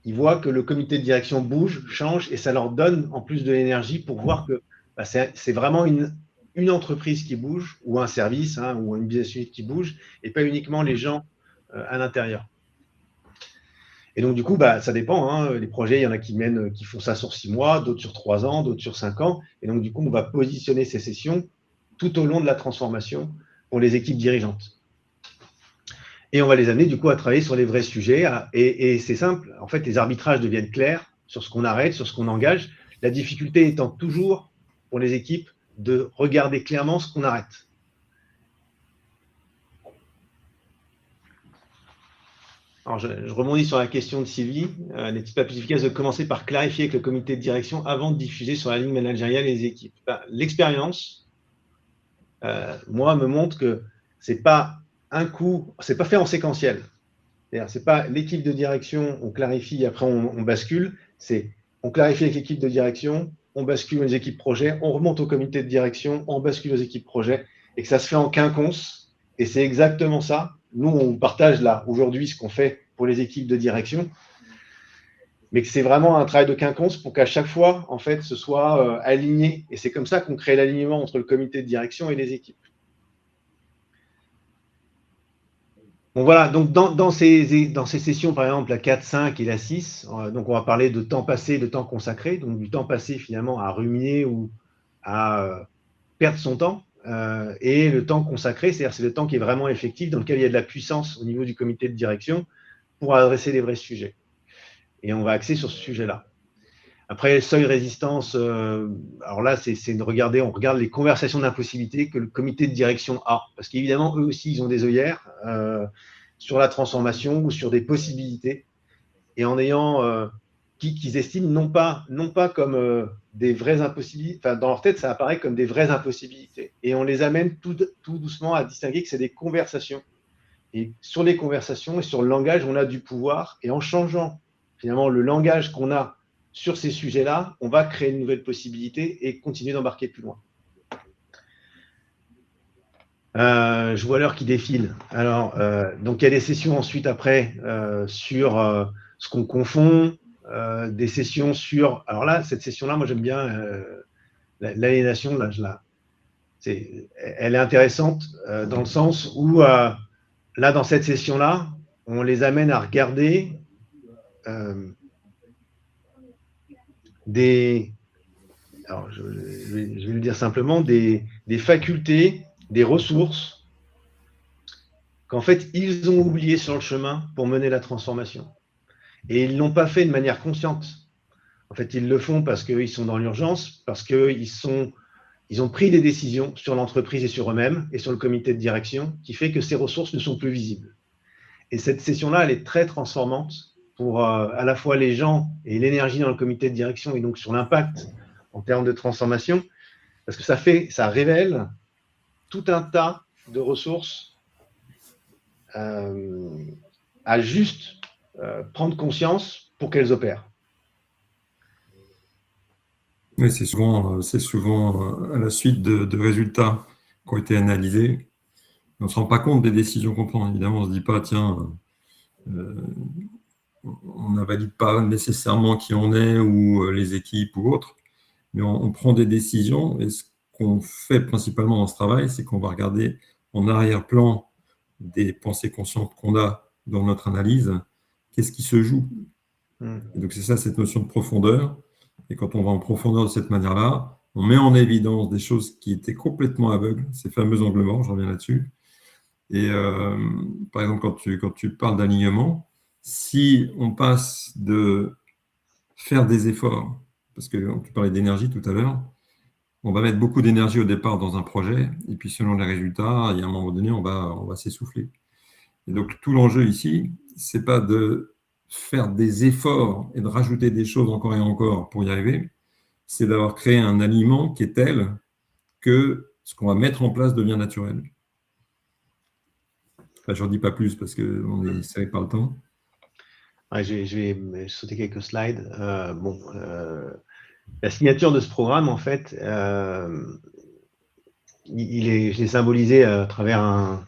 Ils voient que le comité de direction bouge, change, et ça leur donne en plus de l'énergie pour voir que c'est vraiment une entreprise qui bouge, ou un service, ou une business unit qui bouge, et pas uniquement les gens à l'intérieur. Et donc, du coup, ça dépend. Les projets, il y en a qui font ça sur 6 mois, d'autres sur 3 ans, d'autres sur 5 ans. Et donc, du coup, on va positionner ces sessions tout au long de la transformation pour les équipes dirigeantes. Et on va les amener, du coup, à travailler sur les vrais sujets. Et c'est simple. En fait, les arbitrages deviennent clairs sur ce qu'on arrête, sur ce qu'on engage. La difficulté étant toujours, pour les équipes, de regarder clairement ce qu'on arrête. Alors, je rebondis sur la question de Sylvie. N'est-il pas plus efficace de commencer par clarifier avec le comité de direction avant de diffuser sur la ligne managériale les équipes? L'expérience, moi, me montre que ce n'est pas un coup, c'est pas fait en séquentiel. C'est-à-dire, c'est pas l'équipe de direction, on clarifie, après on bascule. C'est on clarifie avec l'équipe de direction, on bascule aux équipes projet, on remonte au comité de direction, on bascule aux équipes projet, et que ça se fait en quinconce. Et c'est exactement ça. Nous, on partage là, aujourd'hui, ce qu'on fait pour les équipes de direction, mais que c'est vraiment un travail de quinconce pour qu'à chaque fois, en fait, ce soit aligné. Et c'est comme ça qu'on crée l'alignement entre le comité de direction et les équipes. Bon, voilà, donc dans ces sessions, par exemple, la 4, 5 et la 6, donc on va parler de temps passé, de temps consacré, donc du temps passé finalement à ruminer ou à perdre son temps, et le temps consacré, c'est-à-dire c'est le temps qui est vraiment effectif, dans lequel il y a de la puissance au niveau du comité de direction pour adresser les vrais sujets. Et on va axer sur ce sujet-là. Après, seuil résistance, alors là, c'est de regarder, on regarde les conversations d'impossibilité que le comité de direction a. Parce qu'évidemment, eux aussi, ils ont des œillères sur la transformation ou sur des possibilités. Et en ayant, qu'ils estiment non pas comme des vraies impossibilités, enfin, dans leur tête, ça apparaît comme des vraies impossibilités. Et on les amène tout doucement à distinguer que c'est des conversations. Et sur les conversations et sur le langage, on a du pouvoir. Et en changeant finalement le langage qu'on a sur ces sujets-là, on va créer une nouvelle possibilité et continuer d'embarquer plus loin. Je vois l'heure qui défile. Alors, donc il y a des sessions ensuite après sur ce qu'on confond, des sessions sur. Alors là, cette session-là, moi j'aime bien l'aliénation. Elle est intéressante dans le sens où là, dans cette session-là, on les amène à regarder alors je vais le dire simplement, des facultés, des ressources qu'en fait, ils ont oublié sur le chemin pour mener la transformation. Et ils ne l'ont pas fait de manière consciente. En fait, ils le font parce qu'ils sont dans l'urgence, parce qu'ils ont pris des décisions sur l'entreprise et sur eux-mêmes et sur le comité de direction qui fait que ces ressources ne sont plus visibles. Et cette session-là, elle est très transformante pour à la fois les gens et l'énergie dans le comité de direction et donc sur l'impact en termes de transformation, parce que ça révèle tout un tas de ressources à juste prendre conscience pour qu'elles opèrent. Oui, c'est souvent à la suite de résultats qui ont été analysés. On ne se rend pas compte des décisions qu'on prend. Évidemment, on ne se dit pas, tiens, on n'invalide pas nécessairement qui on est ou les équipes ou autres, mais on prend des décisions et ce qu'on fait principalement dans ce travail, c'est qu'on va regarder en arrière-plan des pensées conscientes qu'on a dans notre analyse, qu'est-ce qui se joue. Et donc c'est ça, cette notion de profondeur. Et quand on va en profondeur de cette manière-là, on met en évidence des choses qui étaient complètement aveugles, ces fameux angles morts, je reviens là-dessus. Et par exemple, quand tu parles d'alignement, si on passe de faire des efforts, parce que tu parlais d'énergie tout à l'heure, on va mettre beaucoup d'énergie au départ dans un projet, et puis selon les résultats, il y a un moment donné, on va s'essouffler. Et donc tout l'enjeu ici, c'est pas de faire des efforts et de rajouter des choses encore et encore pour y arriver, c'est d'avoir créé un aliment qui est tel que ce qu'on va mettre en place devient naturel. Enfin, je n'en dis pas plus parce qu'on est serré par le temps. Ouais, je vais sauter quelques slides. La signature de ce programme, en fait, je l'ai symbolisé à travers un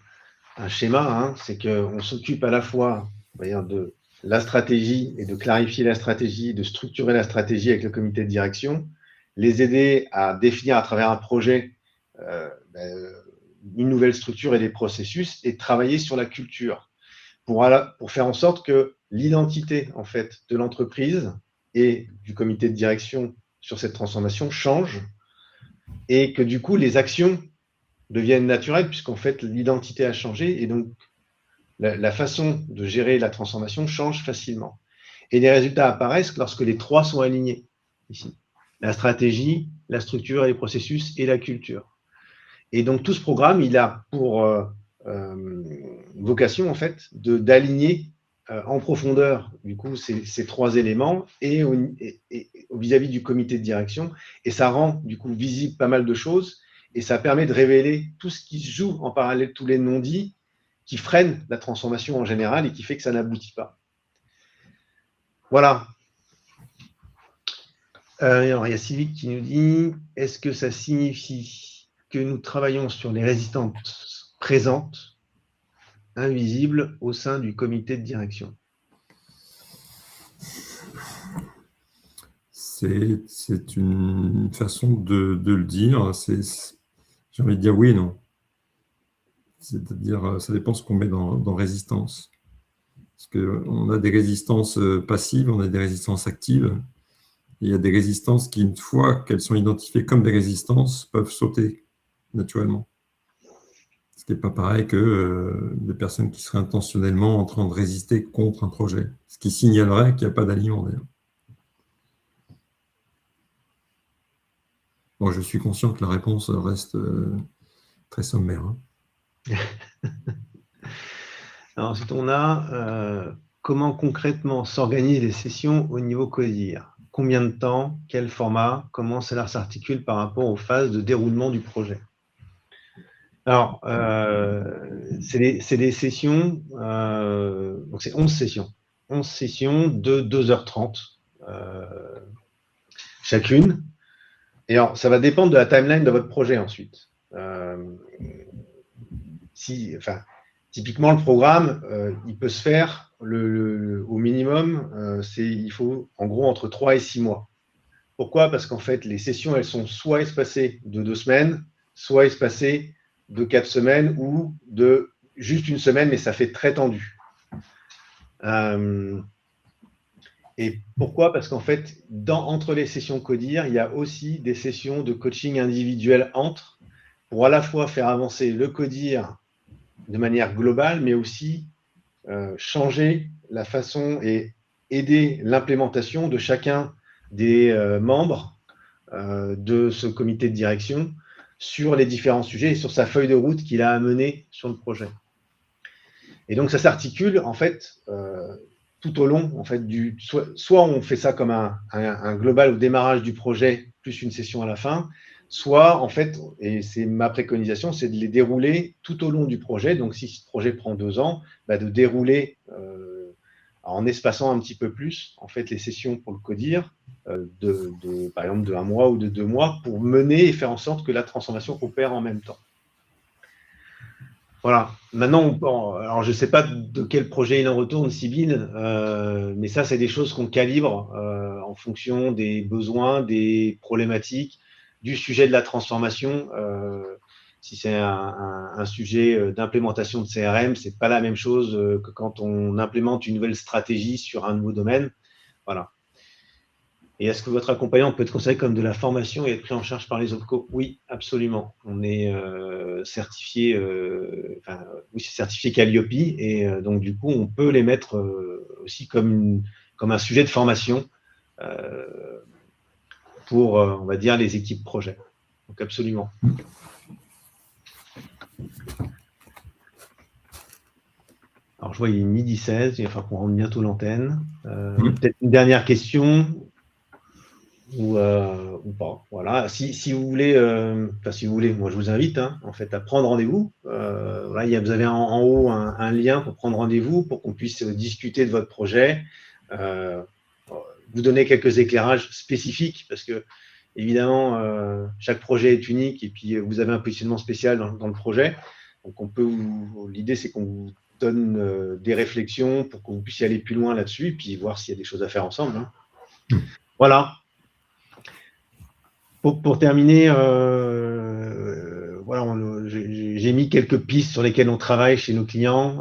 schéma. Hein, c'est qu'on s'occupe à la fois de la stratégie et de clarifier la stratégie, de structurer la stratégie avec le comité de direction, les aider à définir à travers un projet une nouvelle structure et des processus et travailler sur la culture pour faire en sorte que l'identité en fait, de l'entreprise et du comité de direction sur cette transformation change et que du coup, les actions deviennent naturelles puisqu'en fait, l'identité a changé et donc la façon de gérer la transformation change facilement. Et les résultats apparaissent lorsque les trois sont alignés ici. La stratégie, la structure, les processus et la culture. Et donc, tout ce programme, il a pour vocation, en fait, d'aligner en profondeur, du coup, ces trois éléments et vis-à-vis du comité de direction. Et ça rend, du coup, visible pas mal de choses et ça permet de révéler tout ce qui se joue en parallèle, tous les non-dits qui freinent la transformation en général et qui fait que ça n'aboutit pas. Voilà. Alors, il y a Sylvie qui nous dit, est-ce que ça signifie que nous travaillons sur les résistances présentes, invisibles, au sein du comité de direction? C'est une façon de le dire. J'ai envie de dire oui et non. C'est-à-dire, ça dépend ce qu'on met dans résistance. Parce qu'on a des résistances passives, on a des résistances actives. Et il y a des résistances qui, une fois qu'elles sont identifiées comme des résistances, peuvent sauter naturellement. Ce qui n'est pas pareil que des personnes qui seraient intentionnellement en train de résister contre un projet. Ce qui signalerait qu'il n'y a pas d'aliment d'ailleurs. Bon, je suis conscient que la réponse reste très sommaire. Hein. Alors, ensuite, on a comment concrètement s'organisent les sessions au niveau CODIR? Combien de temps? Quel format? Comment cela s'articule par rapport aux phases de déroulement du projet? Alors, c'est des sessions, donc c'est 11 sessions. 11 sessions de 2h30 chacune. Et alors, ça va dépendre de la timeline de votre projet ensuite. Typiquement, le programme, il peut se faire au minimum, il faut en gros entre 3 et 6 mois. Pourquoi? Parce qu'en fait, les sessions, elles sont soit espacées de 2 semaines, soit espacées de 4 semaines ou de juste une semaine, mais ça fait très tendu. Et pourquoi? Parce qu'en fait, entre les sessions CODIR, il y a aussi des sessions de coaching individuel pour à la fois faire avancer le CODIR de manière globale, mais aussi changer la façon et aider l'implémentation de chacun des membres de ce comité de direction sur les différents sujets et sur sa feuille de route qu'il a à mener sur le projet. Et donc, ça s'articule, en fait, tout au long, en fait, soit on fait ça comme un global au démarrage du projet, plus une session à la fin, soit, en fait, et c'est ma préconisation, c'est de les dérouler tout au long du projet. Donc, si ce projet prend 2 ans, de dérouler en espaçant un petit peu plus, en fait, les sessions pour le codir, par exemple, de 1 mois ou de 2 mois, pour mener et faire en sorte que la transformation opère en même temps. Voilà. Maintenant, alors je ne sais pas de quel projet il en retourne, Sybille, mais ça, c'est des choses qu'on calibre en fonction des besoins, des problématiques, du sujet de la transformation. Si c'est un sujet d'implémentation de CRM, ce n'est pas la même chose que quand on implémente une nouvelle stratégie sur un nouveau domaine. Voilà. Et est-ce que votre accompagnement peut être considéré comme de la formation et être pris en charge par les OPCO? Oui, absolument. On est certifié, oui, c'est certifié Calliope, et donc du coup, on peut les mettre aussi comme un sujet de formation pour, on va dire, les équipes projet. Donc absolument. Alors, je vois, il est midi 16, il va falloir qu'on rentre bientôt l'antenne. Peut-être une dernière question ou pas. Voilà. Si vous voulez, moi je vous invite en fait à prendre rendez-vous. Voilà, vous avez en haut un lien pour prendre rendez-vous, pour qu'on puisse discuter de votre projet, vous donner quelques éclairages spécifiques, parce que évidemment chaque projet est unique, et puis vous avez un positionnement spécial dans le projet. Donc l'idée c'est qu'on vous donne des réflexions pour que vous puissiez aller plus loin là-dessus, et puis voir s'il y a des choses à faire ensemble. Voilà. Pour terminer, voilà, j'ai mis quelques pistes sur lesquelles on travaille chez nos clients,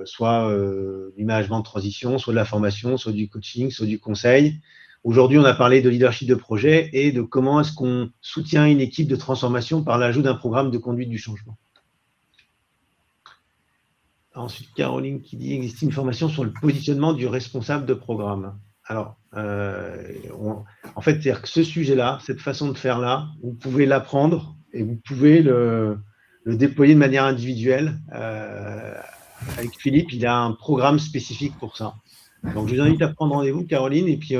soit du management de transition, soit de la formation, soit du coaching, soit du conseil. Aujourd'hui, on a parlé de leadership de projet et de comment est-ce qu'on soutient une équipe de transformation par l'ajout d'un programme de conduite du changement. Ensuite, Caroline qui dit « Existe une formation sur le positionnement du responsable de programme ». Alors, en fait, c'est-à-dire que ce sujet-là, cette façon de faire-là, vous pouvez l'apprendre et vous pouvez le déployer de manière individuelle. Avec Philippe, il a un programme spécifique pour ça. Donc, je vous invite à prendre rendez-vous, Caroline, et puis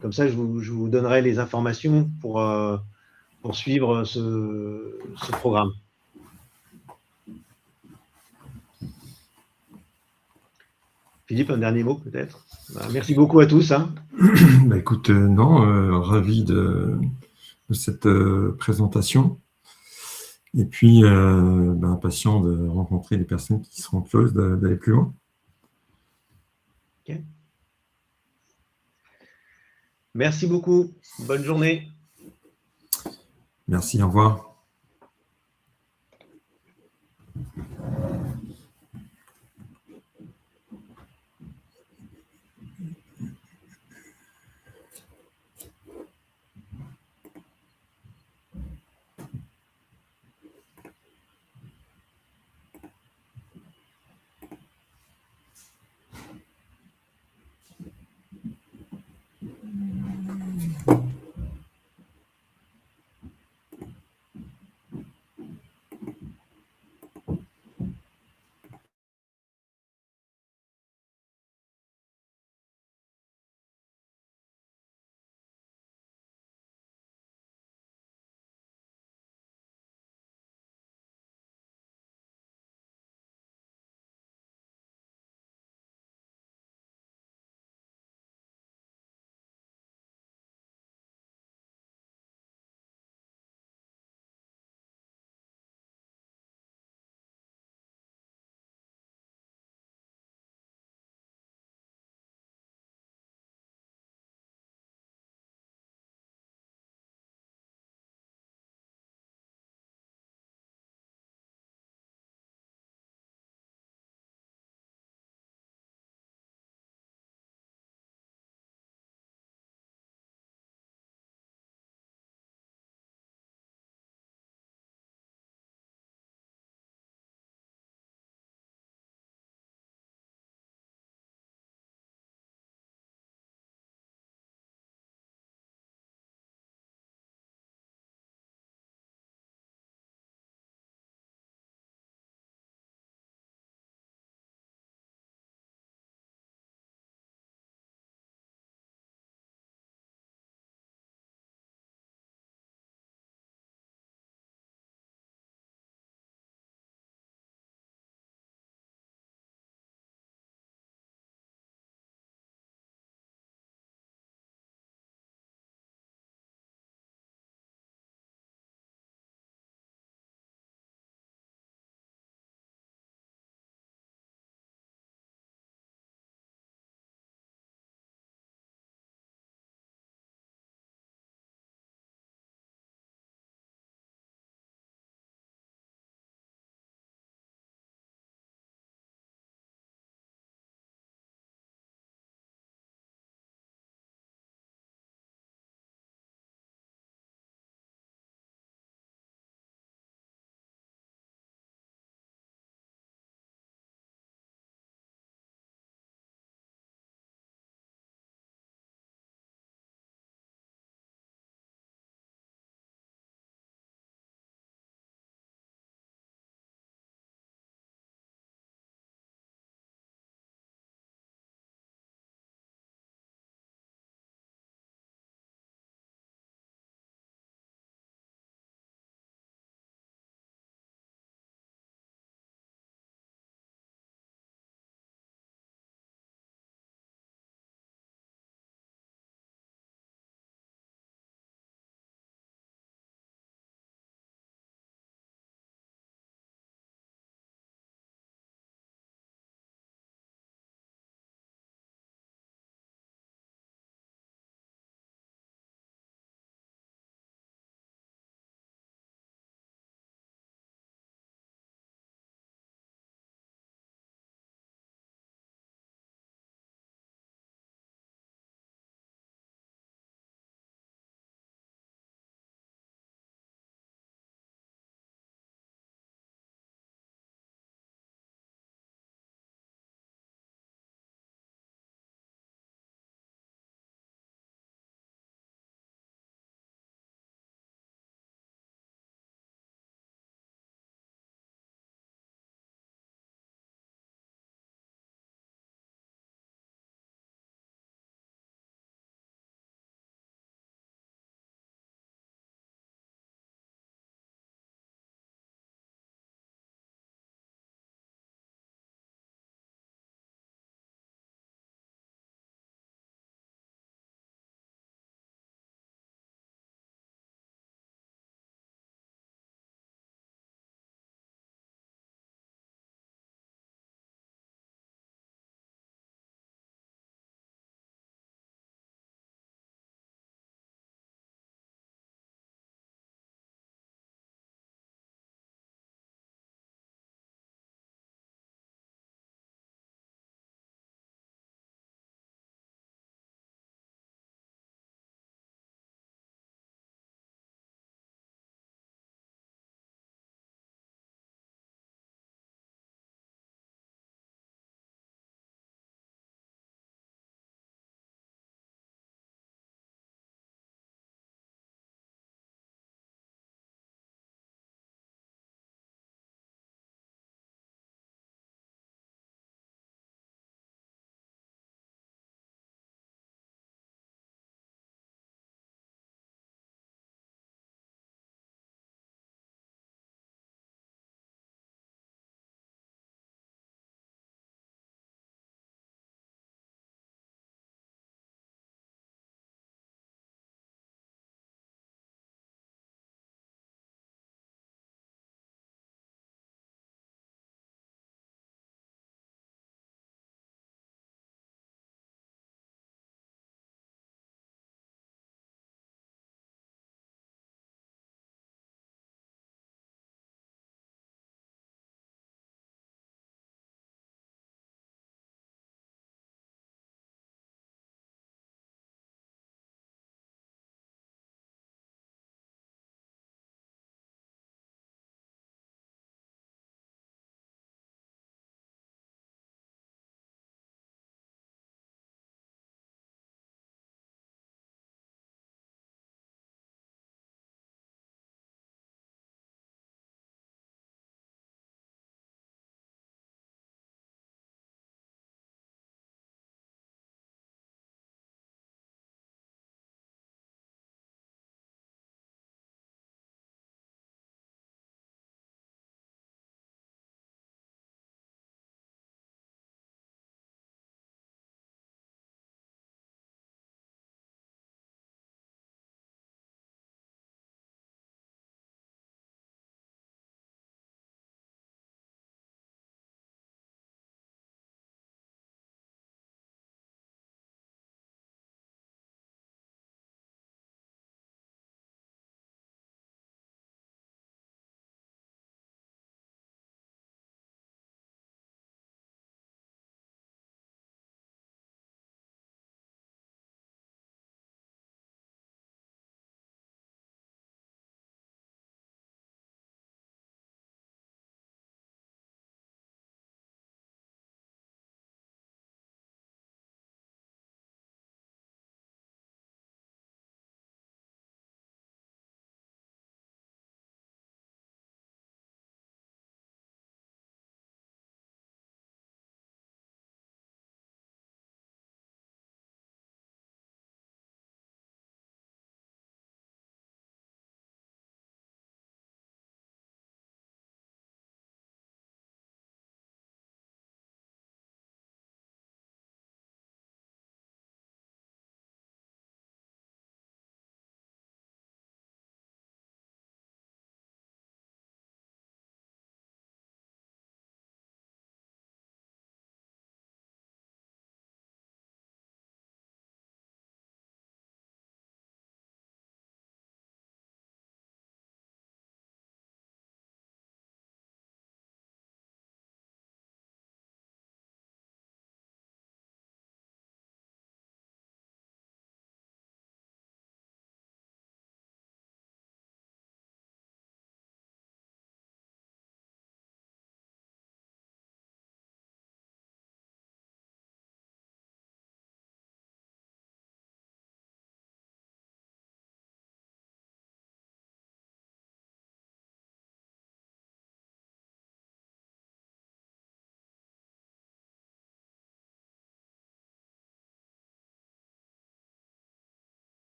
comme ça, je vous donnerai les informations pour suivre ce programme. Philippe, un dernier mot peut-être. Merci beaucoup à tous. Écoute, non, ravi de cette présentation. Et puis, impatient de rencontrer les personnes qui seront curieuses d'aller plus loin. Okay. Merci beaucoup. Bonne journée. Merci, au revoir.